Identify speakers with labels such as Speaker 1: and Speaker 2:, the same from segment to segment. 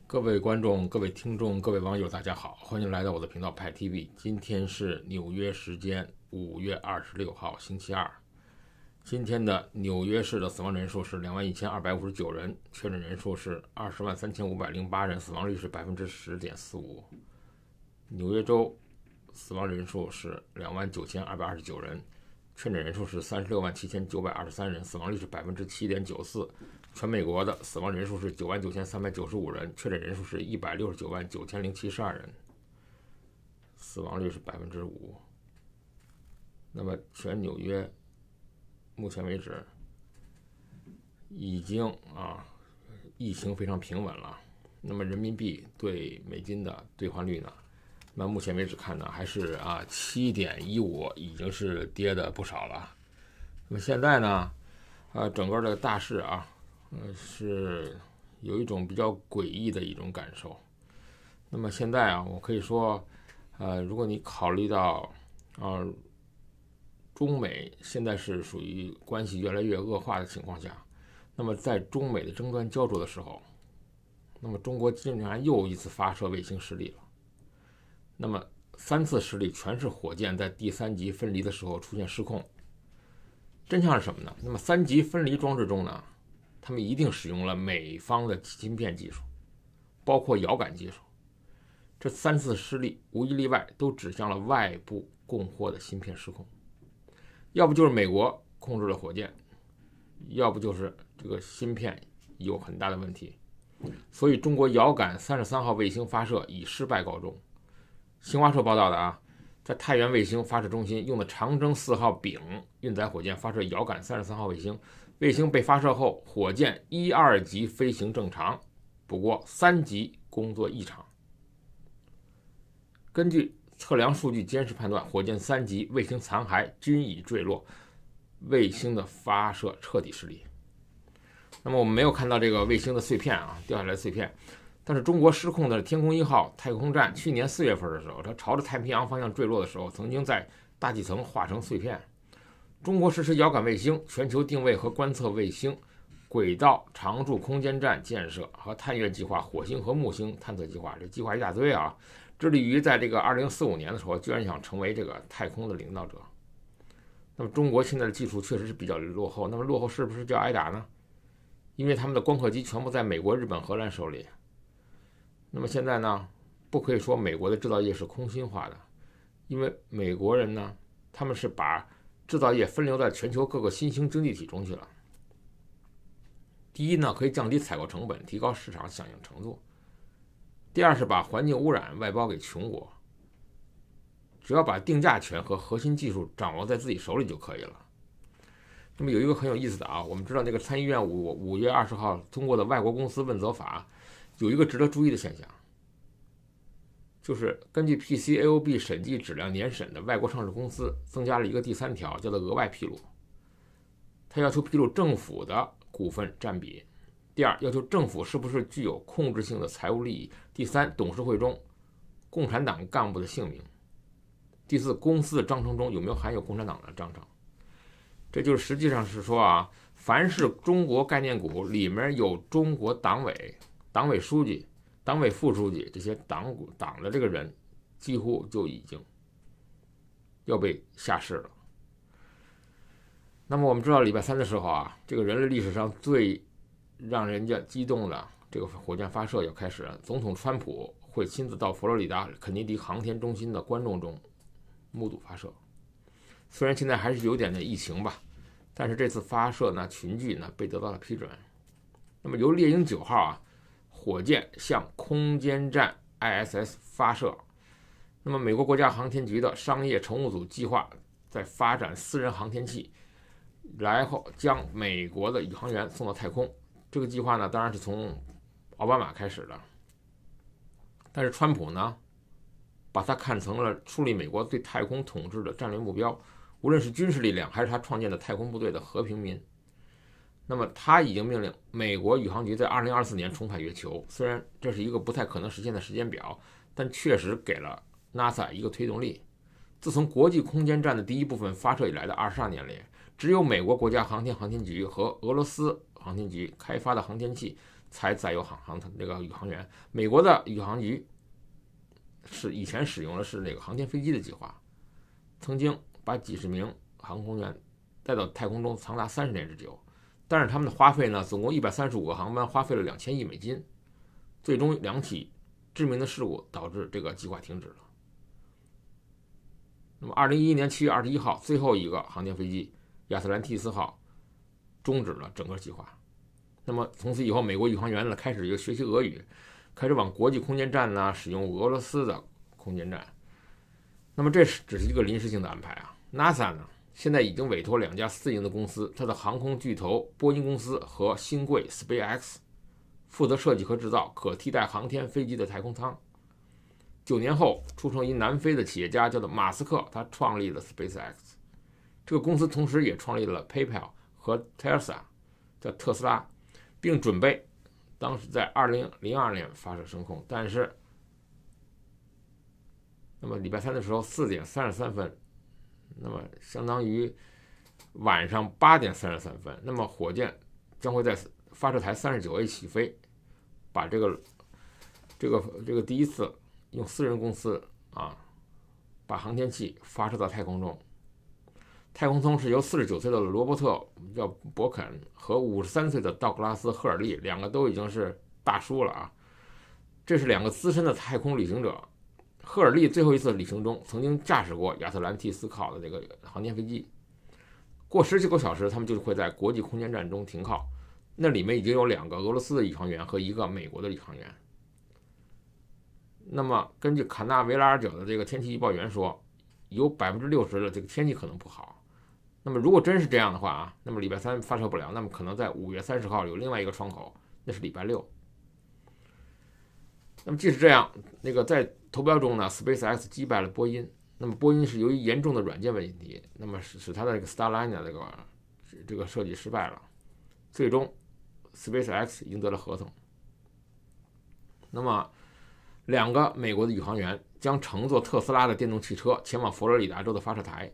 Speaker 1: 各位观众、各位听众、各位网友，大家好，欢迎来到我的频道派 TV。今天是纽约时间5月26号，星期二。今天的纽约市的死亡人数是21259人，确诊人数是203508人，死亡率是10.45%。纽约州死亡人数是29229人，确诊人数是367923人，死亡率是7.94%。全美国的死亡人数是99395人，确诊人数是1699072人，死亡率是5%。那么全纽约目前为止已经疫情非常平稳了。那么人民币对美金的兑换率呢？那目前为止看呢，还是7.15，已经是跌的不少了。那么现在呢，整个的大势是有一种比较诡异的一种感受。那么现在我可以说，如果你考虑到中美现在是属于关系越来越恶化的情况下，那么在中美的争端焦灼的时候，那么中国竟然又一次发射卫星失利了。那么3次失利全是火箭在第3级分离的时候出现失控。真相是什么呢？那么3级分离装置中呢，他们一定使用了美方的芯片技术，包括遥感技术。这3次失利无一例外都指向了外部供货的芯片失控，要不就是美国控制了火箭，要不就是这个芯片有很大的问题。所以中国遥感33号卫星发射以失败告终。新华社报道的在太原卫星发射中心用的长征4号丙运载火箭发射遥感33号卫星，卫星被发射后，火箭1、2级飞行正常，不过3级工作异常。根据测量数据监视判断，火箭3级卫星残骸均已坠落，卫星的发射彻底失利。那么我们没有看到这个卫星的碎片掉下来的碎片，但是中国失控的天宫1号太空站去年4月份的时候，它朝着太平洋方向坠落的时候，曾经在大气层化成碎片。中国实施遥感卫星、全球定位和观测卫星、轨道常驻空间站建设和探月计划、火星和木星探测计划，这计划一大堆致力于在这个2045年的时候，居然想成为这个太空的领导者。那么中国现在的技术确实是比较落后，那么落后是不是就要挨打呢？因为他们的光刻机全部在美国、日本、荷兰手里。那么现在呢，不可以说美国的制造业是空心化的，因为美国人呢，他们是把制造业分流在全球各个新兴经济体中去了。第一呢，可以降低采购成本，提高市场响应程度；第二是把环境污染外包给穷国，只要把定价权和核心技术掌握在自己手里就可以了。那么有一个很有意思的我们知道那个参议院5月20号通过的外国公司问责法，有一个值得注意的现象，就是根据 PCAOB 审计质量年审的外国上市公司增加了一个第3条，叫做额外披露。它要求披露政府的股份占比；第二，要求政府是不是具有控制性的财务利益；第三，董事会中共产党干部的姓名；第四，公司的章程中有没有含有共产党的章程。这就是实际上是说凡是中国概念股里面有中国党委、党委书记、党委副书记这些党的这个人，几乎就已经要被下市了。那么我们知道礼拜3的时候这个人类历史上最让人家激动的这个火箭发射要开始了，总统川普会亲自到佛罗里达肯尼迪航天中心的观众中目睹发射。虽然现在还是有点的疫情吧，但是这次发射呢，群聚呢被得到了批准。那么由猎鹰9号火箭向空间站 ISS 发射。那么美国国家航天局的商业乘务组计划在发展私人航天器，然后将美国的宇航员送到太空。这个计划呢，当然是从奥巴马开始的，但是川普呢，把它看成了树立美国对太空统治的战略目标，无论是军事力量还是他创建的太空部队的和平民。那么他已经命令美国宇航局在2024年重返月球，虽然这是一个不太可能实现的时间表，但确实给了 NASA 一个推动力。自从国际空间站的第一部分发射以来的22年里，只有美国国家航天局和俄罗斯航天局开发的航天器才载有这个宇航员。美国的宇航局以前使用的是那个航天飞机的计划，曾经把几十名航空员带到太空中长达30年之久，但是他们的花费呢，总共135个航班，花费了2000亿美金，最终2起致命的事故导致这个计划停止了。那么2011年7月21号，最后一个航天飞机亚特兰蒂斯号终止了整个计划。那么从此以后，美国宇航员呢开始学习俄语，开始往国际空间站呢使用俄罗斯的空间站。那么这只是一个临时性的安排啊。NASA 呢现在已经委托2家私营的公司，它的航空巨头波音公司和新贵 SpaceX 负责设计和制造可替代航天飞机的太空舱。9年后，出生于南非的企业家叫做马斯克，他创立了 SpaceX。这个公司同时也创立了 PayPal 和 Tesla， 叫特斯拉，并准备当时在2002年发射升空。但是，那么礼拜三的时候4点33分，那么相当于晚上8点33分，那么火箭将会在发射台39A 起飞，把这个第一次用私人公司把航天器发射到太空中。太空舱是由49岁的罗伯特叫伯肯和53岁的道格拉斯赫尔利，两个都已经是大叔了啊。这是2个资深的太空旅行者。赫尔利最后一次旅行中曾经驾驶过亚特兰蒂斯号的这个航天飞机。过19个小时，他们就会在国际空间站中停靠。那里面已经有2个俄罗斯的宇航员和1个美国的宇航员。那么根据坎纳维拉尔角的这个天气预报员说，有60%的这个天气可能不好。那么如果真是这样的话那么礼拜三发射不了，那么可能在5月30号有另外一个窗口，那是礼拜6。那么即使这样，那个在投标中呢 ，SpaceX 击败了波音。那么波音是由于严重的软件问题，那么使它的这个 Starliner 这个设计失败了。最终 SpaceX 赢得了合同。那么2个美国的宇航员将乘坐特斯拉的电动汽车前往佛罗里达州的发射台，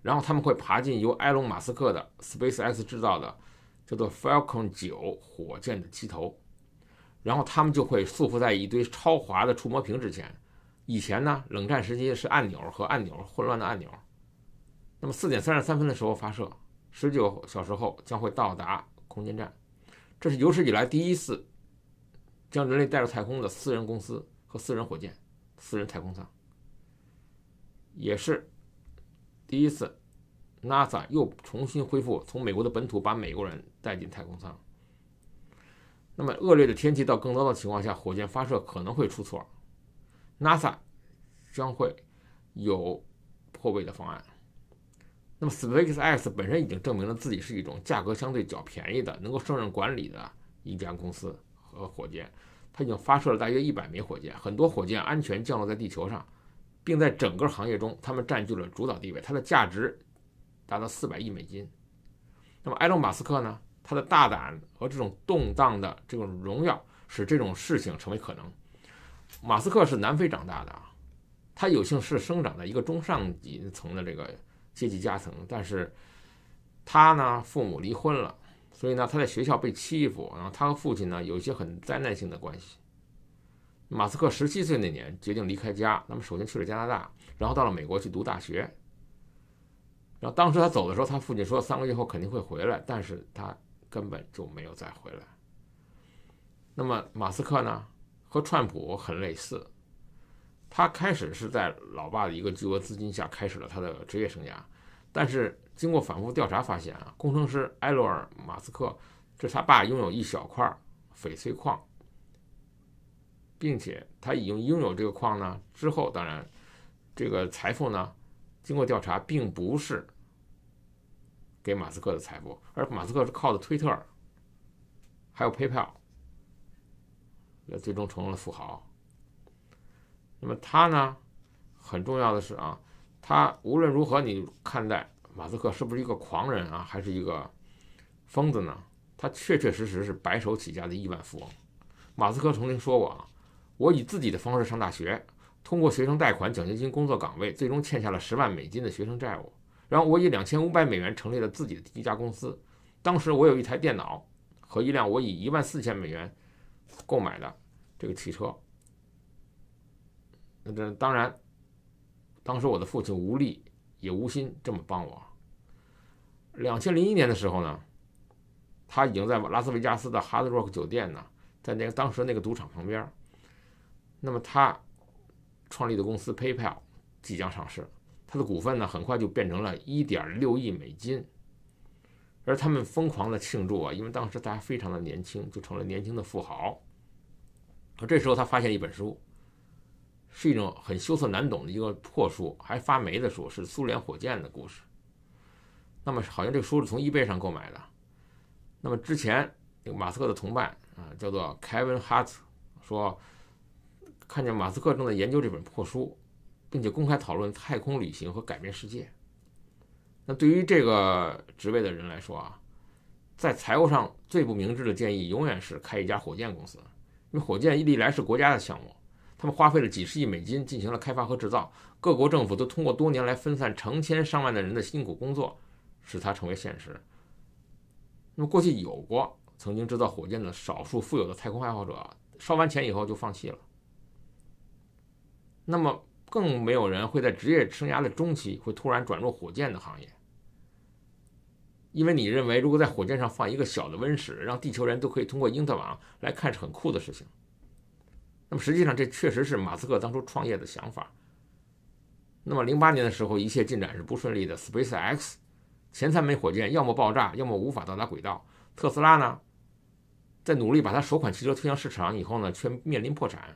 Speaker 1: 然后他们会爬进由埃隆·马斯克的 SpaceX 制造的叫做 Falcon 9火箭的机头，然后他们就会束缚在一堆超滑的触摸屏之前。以前呢，冷战时期是按钮和按钮混乱的按钮。那么4点33分的时候发射，19小时后将会到达空间站。这是有史以来第一次将人类带入太空的私人公司和私人火箭、私人太空舱，也是第一次 NASA 又重新恢复从美国的本土把美国人带进太空舱。那么恶劣的天气到更糟的情况下，火箭发射可能会出错， NASA 将会有破备的方案。那么 SpaceX 本身已经证明了自己是一种价格相对较便宜的、能够胜任管理的一家公司和火箭。它已经发射了大约100枚火箭，很多火箭安全降落在地球上，并在整个行业中他们占据了主导地位，它的价值达到400亿美金。那么埃隆·马斯克呢，他的大胆和这种动荡的这种荣耀使这种事情成为可能。马斯克是南非长大的他有幸是生长在一个中上级层的这个阶级阶层，但是他呢父母离婚了，所以呢他在学校被欺负，然后他和父亲呢有一些很灾难性的关系。马斯克17岁那年决定离开家，那么首先去了加拿大，然后到了美国去读大学。然后当时他走的时候，他父亲说3个月后肯定会回来，但是他根本就没有再回来。那么马斯克呢和川普很类似，他开始是在老爸的一个巨额资金下开始了他的职业生涯，但是经过反复调查发现工程师埃罗尔·马斯克这是他爸拥有一小块翡翠矿，并且他已经拥有这个矿呢之后，当然这个财富呢经过调查并不是给马斯克的财富，而马斯克是靠的推特还有 PayPal 最终成为了富豪。那么他呢很重要的是他无论如何你看待马斯克是不是一个狂人还是一个疯子呢，他确确实实是白手起家的亿万富翁。马斯克曾经说过我以自己的方式上大学，通过学生贷款、奖学金、工作岗位，最终欠下了10万美金的学生债务。然后我以2500美元成立了自己的第一家公司。当时我有一台电脑和一辆我以$14,000购买的这个汽车。那这当然，当时我的父亲无力也无心这么帮我。2001年的时候呢，他已经在拉斯维加斯的 Hard Rock 酒店呢，在当时那个赌场旁边。那么他创立的公司 PayPal 即将上市，他的股份呢很快就变成了$1.6亿，而他们疯狂的庆祝啊，因为当时大家非常的年轻，就成了年轻的富豪。而这时候他发现一本书，是一种很羞涩难懂的一个破书，还发霉的书，是苏联火箭的故事。那么好像这个书是从 eBay 上购买的。那么之前那个马斯克的同伴啊，叫做 Kevin Hart 说，看见马斯克正在研究这本破书，并且公开讨论太空旅行和改变世界。那对于这个职位的人来说啊，在财务上最不明智的建议永远是开一家火箭公司，因为火箭历来是国家的项目，他们花费了几十亿美金进行了开发和制造，各国政府都通过多年来分散成千上万的人的辛苦工作，使它成为现实。那么过去有过曾经制造火箭的少数富有的太空爱好者，烧完钱以后就放弃了。那么更没有人会在职业生涯的中期会突然转入火箭的行业，因为你认为如果在火箭上放一个小的温室，让地球人都可以通过因特网来看是很酷的事情。那么实际上这确实是马斯克当初创业的想法。那么08年的时候，一切进展是不顺利的。SpaceX 前3枚火箭要么爆炸，要么无法到达轨道。特斯拉呢，在努力把他首款汽车推向市场以后呢，却面临破产。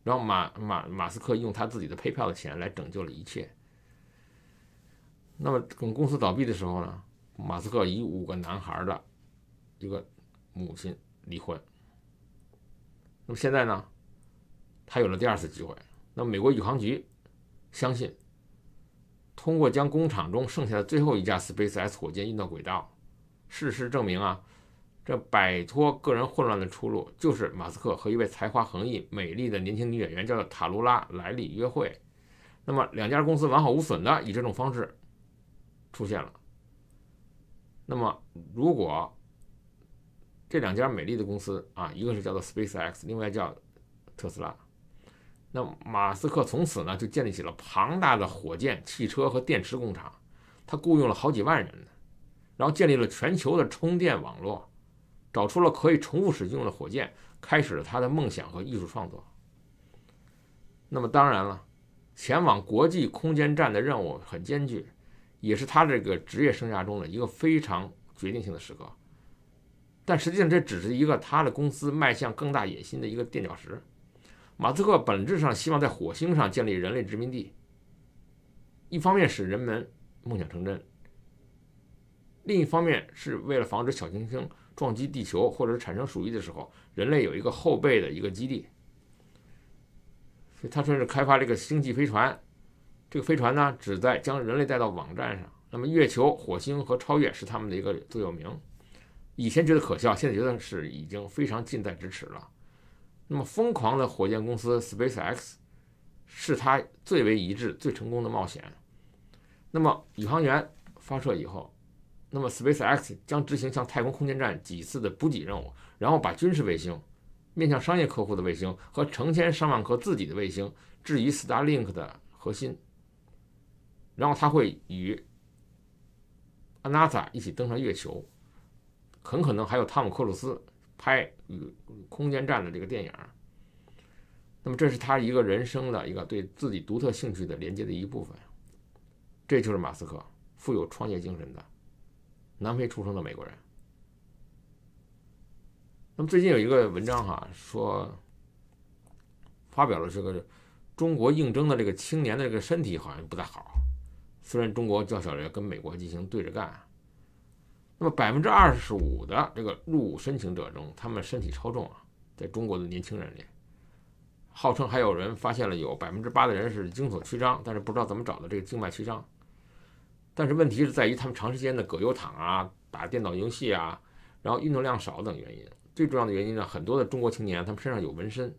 Speaker 1: 然后马斯克用他自己的配票的钱来拯救了一切。那么等公司倒闭的时候呢，马斯克以5个男孩的一个母亲离婚。那么现在呢，他有了第2次机会。那么美国宇航局相信，通过将工厂中剩下的最后一架 SpaceX 火箭运到轨道，事实证明啊，这摆脱个人混乱的出路就是马斯克和一位才华横溢、美丽的年轻女演员叫做塔卢拉·莱利约会。那么2家公司完好无损的以这种方式出现了。那么如果这2家美丽的公司啊，一个是叫做 SpaceX， 另外叫特斯拉，那马斯克从此呢就建立起了庞大的火箭、汽车和电池工厂，他雇佣了好几万人，然后建立了全球的充电网络，找出了可以重复使用的火箭，开始了他的梦想和艺术创作。那么当然了，前往国际空间站的任务很艰巨，也是他这个职业生涯中的一个非常决定性的时刻。但实际上这只是一个他的公司迈向更大野心的一个垫脚石。马斯克本质上希望在火星上建立人类殖民地，一方面使人们梦想成真，另一方面是为了防止小行星撞击地球或者是产生鼠疫的时候，人类有一个后备的一个基地。所以他甚至开发这个星际飞船，这个飞船呢旨在将人类带到网站上。那么月球、火星和超越是他们的一个座右铭。以前觉得可笑，现在觉得是已经非常近在咫尺了。那么疯狂的火箭公司 SpaceX 是他最为一致、最成功的冒险。那么宇航员发射以后，那么 SpaceX 将执行向太空空间站几次的补给任务，然后把军事卫星、面向商业客户的卫星和成千上万颗自己的卫星置于 Starlink 的核心，然后他会与 NASA 一起登上月球，很可能还有汤姆·克鲁斯拍与空间站的这个电影。那么这是他一个人生的一个对自己独特兴趣的连接的一部分。这就是马斯克，富有创业精神的南非出生的美国人。那么最近有一个文章说发表了这个中国应征的这个青年的这个身体好像不太好，虽然中国较小人跟美国进行对着干。那么25%的这个入伍申请者中，他们身体超重啊，在中国的年轻人里，号称还有人发现了有8%的人是经所曲张，但是不知道怎么找的这个静脉曲张。但是问题是在于他们长时间的葛优躺啊、打电脑游戏啊，然后运动量少等原因。最重要的原因呢，很多的中国青年他们身上有纹身。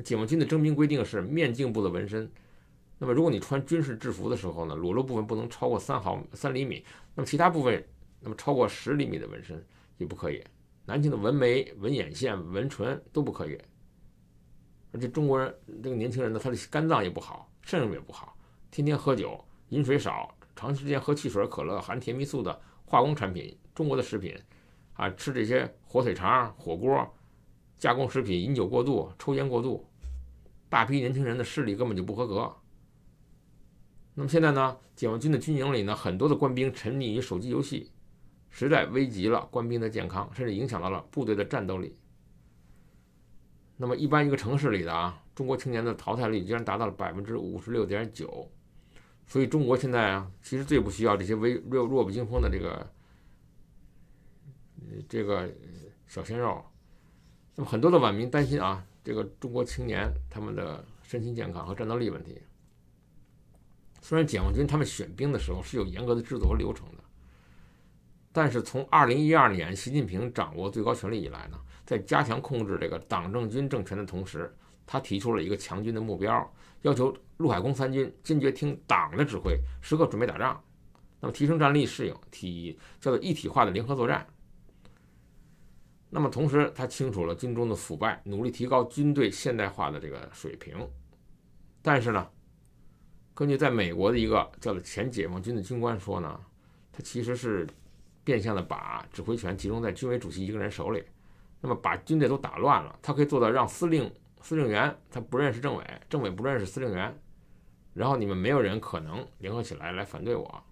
Speaker 1: 解放军的征兵规定是面颈部的纹身。那么如果你穿军事制服的时候呢，裸露部分不能超过3厘米，那么其他部分那么超过10厘米的纹身也不可以。男性的纹眉、纹眼线、纹唇都不可以。而且中国人这个年轻人呢，他的肝脏也不好，肾也不好，天天喝酒，饮水少，长时间喝汽水、可乐、含甜蜜素的化工产品、中国的食品啊，吃这些火腿肠、火锅、加工食品，饮酒过度、抽烟过度，大批年轻人的视力根本就不合格。那么现在呢，解放军的军营里呢，很多的官兵沉溺于手机游戏，实在危及了官兵的健康，甚至影响到了部队的战斗力。那么一般一个城市里的中国青年的淘汰率居然达到了56.9%，所以中国现在其实最不需要这些弱不禁风的这个小鲜肉。那么很多的网民担心这个中国青年他们的身心健康和战斗力问题。虽然解放军他们选兵的时候是有严格的制度和流程的，但是从2012年习近平掌握最高权力以来呢，在加强控制这个党政军政权的同时，他提出了一个强军的目标，要求陆海空三军坚决听党的指挥，时刻准备打仗。那么提升战力适应，叫做一体化的联合作战。那么同时，他清楚了军中的腐败，努力提高军队现代化的这个水平。但是呢，根据在美国的一个叫做前解放军的军官说呢，他其实是变相的把指挥权集中在军委主席一个人手里，那么把军队都打乱了。他可以做到让司令员他不认识政委，政委不认识司令员，然后你们没有人可能联合起来反对我。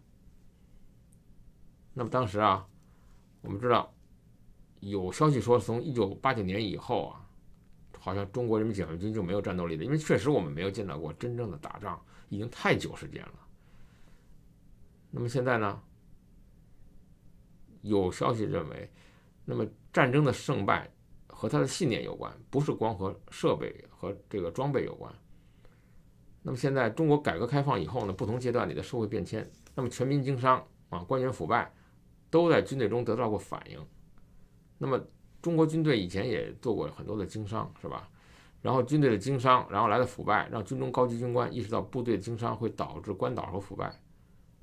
Speaker 1: 那么当时我们知道有消息说，从1989年以后好像中国人民解放军就没有战斗力的，因为确实我们没有见到过真正的打仗，已经太久时间了。那么现在呢，有消息认为，那么战争的胜败和他的信念有关，不是光和设备和这个装备有关。那么现在中国改革开放以后呢，不同阶段里的社会变迁，那么全民经商官员腐败都在军队中得到过反映。那么中国军队以前也做过很多的经商，是吧？然后军队的经商，然后来的腐败，让军中高级军官意识到部队的经商会导致官倒和腐败。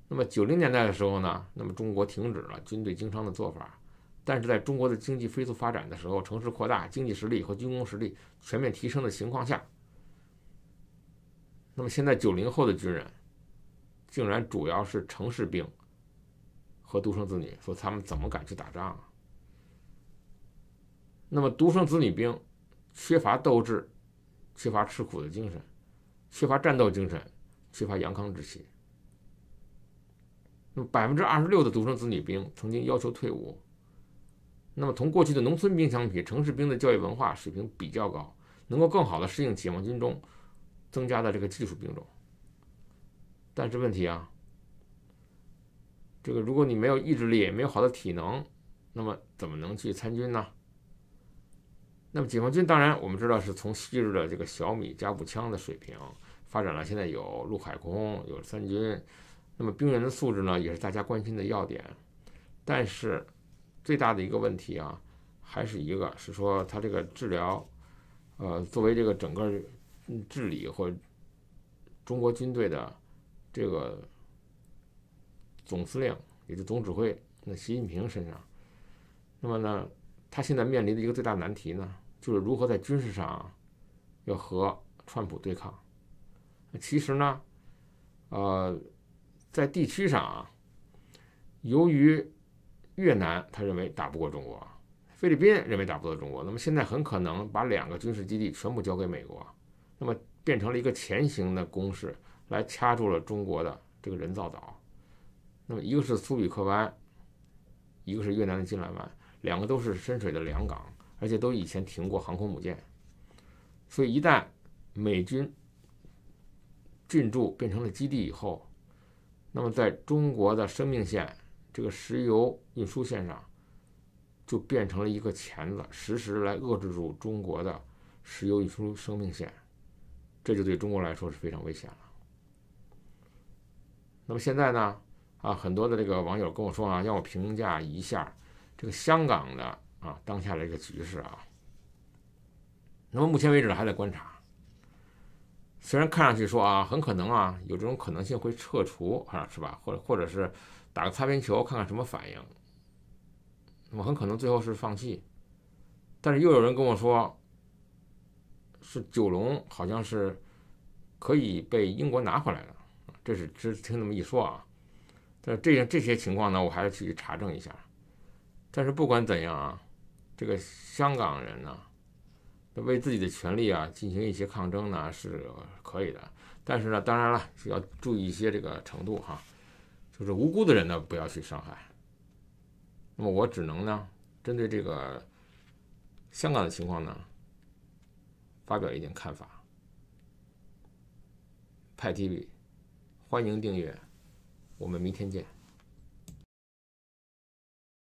Speaker 1: 那么90年代的时候呢，那么中国停止了军队经商的做法，但是在中国的经济飞速发展的时候，城市扩大，经济实力和军工实力全面提升的情况下，那么现在90后的军人竟然主要是城市兵和独生子女，说他们怎么敢去打仗啊？那么独生子女兵缺乏斗志，缺乏吃苦的精神，缺乏战斗精神，缺乏阳刚之气。那么26%的独生子女兵曾经要求退伍。那么同过去的农村兵相比，城市兵的教育文化水平比较高，能够更好的适应解放军中增加的这个技术兵种。但是问题这个如果你没有意志力，没有好的体能，那么怎么能去参军呢？那么解放军当然我们知道是从昔日的这个小米加步枪的水平发展了，现在有陆海空，有三军，那么兵员的素质呢也是大家关心的要点。但是最大的一个问题还是一个是说他这个治疗作为这个整个治理或中国军队的这个总司令，也就总指挥那习近平身上，那么呢他现在面临的一个最大难题呢，就是如何在军事上要和川普对抗。其实呢在地区上由于越南他认为打不过中国，菲律宾认为打不过中国，那么现在很可能把2个军事基地全部交给美国，那么变成了一个前行的攻势，来掐住了中国的这个人造岛。那么一个是苏比克湾，一个是越南的金兰湾，2个都是深水的良港，而且都以前停过航空母舰。所以一旦美军进驻变成了基地以后，那么在中国的生命线这个石油运输线上就变成了一个钳子，时时来遏制住中国的石油运输生命线，这就对中国来说是非常危险了。那么现在呢很多的这个网友跟我说让我评价一下这个香港的当下的这个局势那么目前为止还在观察。虽然看上去说很可能有这种可能性会撤除是吧？或者是打个擦边球看看什么反应，那么很可能最后是放弃。但是又有人跟我说，是九龙好像是可以被英国拿回来的，这是只听那么一说啊。但是这些情况呢，我还是去查证一下。但是不管怎样啊，这个香港人呢，为自己的权利啊进行一些抗争呢是可以的，但是呢，当然了，是要注意一些这个程度哈，就是无辜的人呢不要去伤害。那么我只能呢，针对这个香港的情况呢，发表一点看法。派 TV，欢迎订阅，我们明天见。